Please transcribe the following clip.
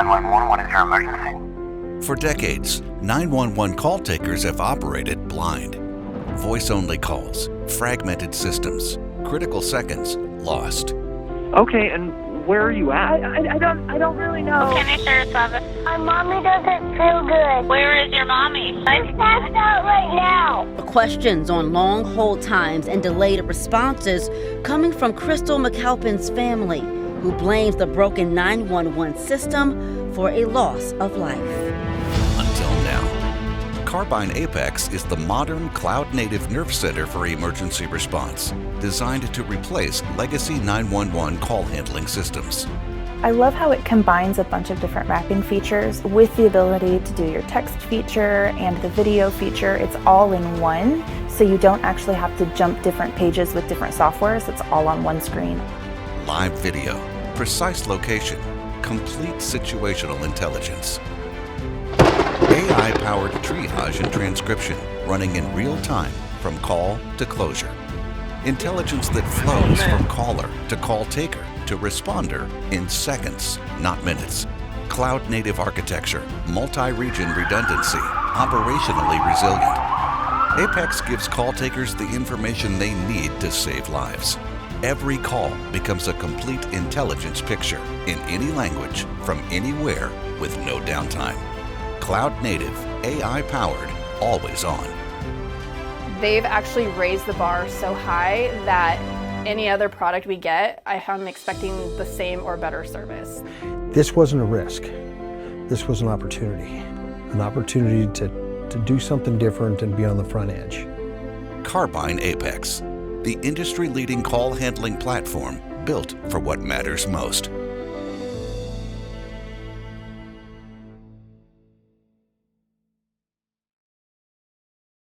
911, what is your emergency? For decades, 911 call takers have operated blind. Voice-only calls, fragmented systems, critical seconds lost. Okay, and where are you at? I don't really know. Okay, Sheriff's Office. My mommy doesn't feel good. Where is your mommy? She's passed out right now. Questions on long hold times and delayed responses coming from Crystal McAlpin's family, who blames the broken 911 system for a loss of life. Until now, Carbyne APEX is the modern cloud-native nerve center for emergency response, designed to replace legacy 911 call handling systems. I love how it combines a bunch of different mapping features with the ability to do your text feature and the video feature. It's all in one, so you don't actually have to jump different pages with different softwares. It's all on one screen. Live video, precise location, complete situational intelligence. AI-powered triage and transcription running in real time from call to closure. Intelligence that flows from caller to call taker to responder in seconds, not minutes. Cloud-native architecture, multi-region redundancy, operationally resilient. APEX gives call takers the information they need to save lives. Every call becomes a complete intelligence picture in any language, from anywhere, with no downtime. Cloud-native, AI-powered, always on. They've actually raised the bar so high that any other product we get, I'm expecting the same or better service. This wasn't a risk. This was an opportunity to do something different and be on the front edge. Carbyne APEX, the industry-leading call handling platform built for what matters most.